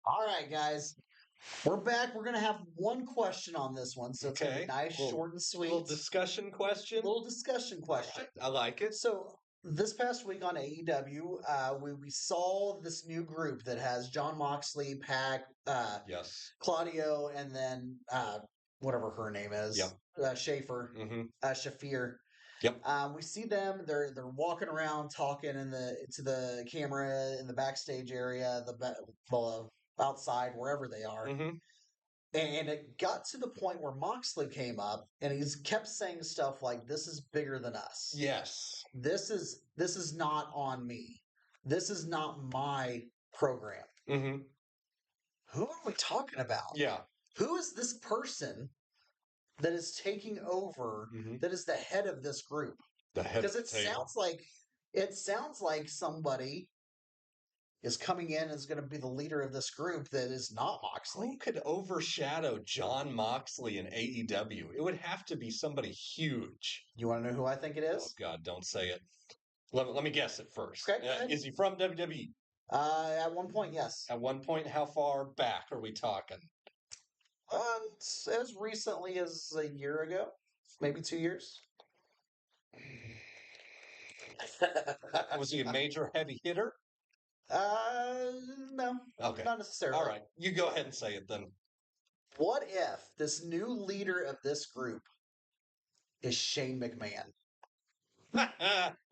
All right, guys. We're back. We're going to have one question on this one. So it's going to be Okay. nice, short, and Little sweet. discussion question. Little discussion question. I like it. So this past week on AEW, we saw this new group that has John Moxley, Pac, Yes. Claudio, and then whatever her name is, Yep. Schaefer, Mm-hmm. Shafir. Yep. We see them. They're walking around talking to the camera in the backstage area, the outside wherever they are. Mm-hmm. And it got to the point where Moxley came up and he's kept saying stuff like, "This is bigger than us. Yes. This is not on me. This is not my program." Mm-hmm. Who are we talking about? Yeah. Who is this person that is taking over? Mm-hmm. That is the head of this group? The head Because of the table. it sounds like somebody is coming in as going to be the leader of this group that is not Moxley. Who could overshadow John Moxley in AEW? It would have to be somebody huge. You want to know who I think it Oh is? God, don't say it. Let me guess it first. Okay, go ahead. Is he from WWE? At one point, yes. At one point, how far back are we talking? As recently as a year ago, maybe 2 years. Was he a major heavy hitter? No, Okay. not necessarily. All right. You go ahead and say it then. What if this new leader of this group is Shane McMahon?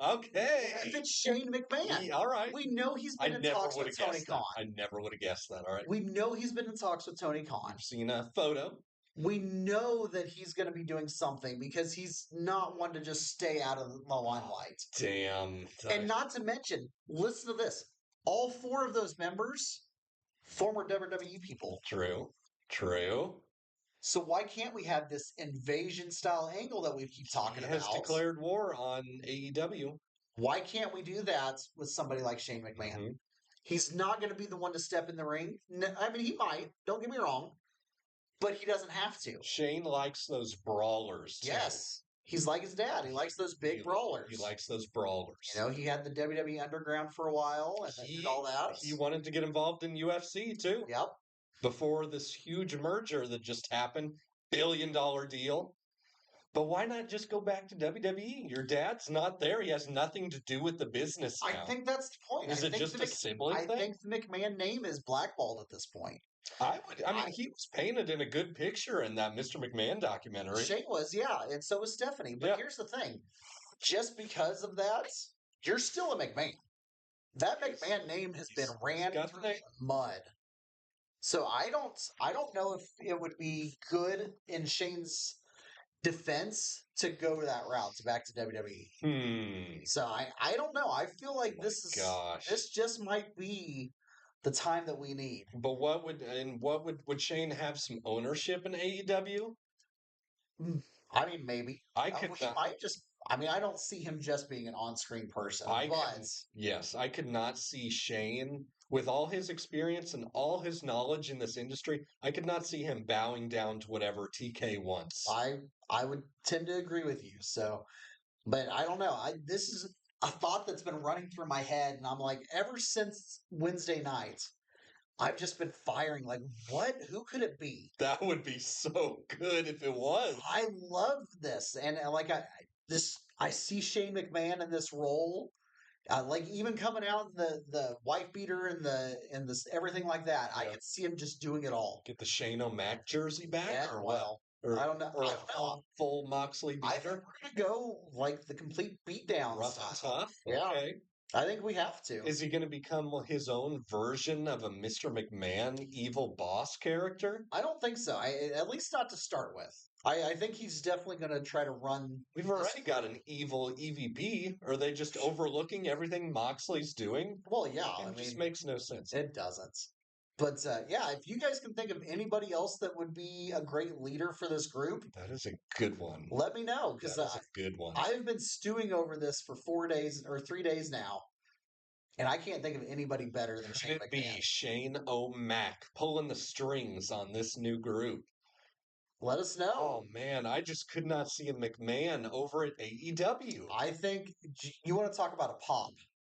Okay. If it's Shane McMahon, All right. we know he's been in never talks would with have Tony guessed Khan. that. I never would have guessed that. All right. We know he's been in talks with Tony Khan. I've seen a photo. We know that he's going to be doing something because he's not one to just stay out of the limelight. Damn. And not to mention, listen to this. All four of those members, former WWE people. True. True. So why can't we have this invasion style angle that we keep talking He about? has declared war on AEW. Why can't we do that with somebody like Shane McMahon? Mhm. He's not going to be the one to step in the ring. I mean, he might. Don't get me wrong. But he doesn't have to. Shane likes those brawlers, too. Yes. He's like his dad. He likes those big brawlers. He likes those brawlers. You know, he had the WWE Underground for a while and all that. He wanted to get involved in UFC, too. Yep. Before this huge merger that just happened, $1 billion deal. But why not just go back to WWE? Your dad's not there. He has nothing to do with the business now. I think that's the point. Is it just a sibling thing? I think the McMahon name is blackballed at this point. He was painted in a good picture in that Mr. McMahon documentary. Shane was, yeah, and so was Stephanie. But here's the thing. Just because of that, you're still a McMahon. That McMahon name has been ran through mud. So I don't know if it would be good in Shane's defense to go that route to back to WWE. So I don't know. I feel like this just might be the time that we need. But would Shane have some ownership in AEW? I mean, maybe. I don't see him just being an on-screen person. I could not see Shane with all his experience and all his knowledge in this industry. I could not see him bowing down to whatever TK wants. I would tend to agree with you. So, but I don't know. This is a thought that's been running through my head, and I'm like, ever since Wednesday night, I've just been firing. Like, what? Who could it be? That would be so good if it was. I love this, and I see Shane McMahon in this role. Like even coming out in the wife beater and this everything like that. Yeah. I could see him just doing it all. Get the Shane O'Mac jersey back, or what? I don't know. Or full Moxley beater. I think we're gonna go like the complete beatdown rough style. And tough. Yeah. Okay. I think we have to. Is he going to become his own version of a Mr. McMahon evil boss character? I don't think so. At least not to start with. I think he's definitely going to try to run. We've already got an evil EVP. Are they just overlooking everything Moxley's doing? Well, yeah. It just makes no sense. It doesn't. But if you guys can think of anybody else that would be a great leader for this group, that is a good one. Let me know because that's a good one. I've been stewing over this for 4 days or 3 days now, and I can't think of anybody better than Shane McMahon. Could it be Shane O'Mac pulling the strings on this new group? Let us know. Oh man, I just could not see a McMahon over at AEW. I think you want to talk about a pop.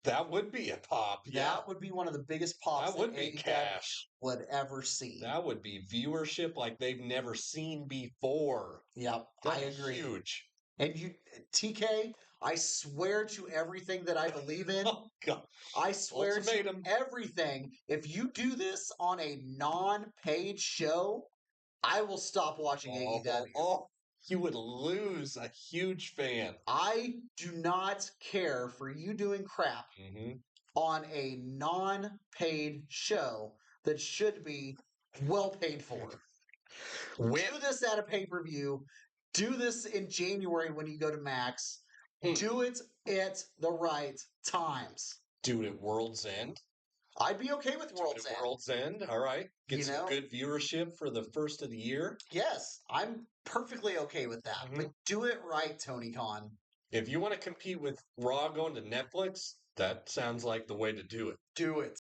That would be a pop. Yeah. That would be one of the biggest pops That would that be AEW cash. would ever see. That would be viewership like they've never seen before. Yep, I agree. Huge. And you, TK, I swear to everything that I believe in. Oh, God. I swear Ultimatum. to everything. If you do this on a non-paid show, I will stop watching AEW. Oh, you would lose a huge fan. I do not care for you doing crap on a non-paid show that should be well paid for. Do this at a pay-per-view. Do this in January when you go to Max. Do it at the right times. Do it at World's End. I'd be okay with World's End. World's End, all right. Get some good viewership for the first of the year. Yes, I'm perfectly okay with that. But do it right, Tony Khan. If you want to compete with Raw going to Netflix, that sounds like the way to do it. Do it.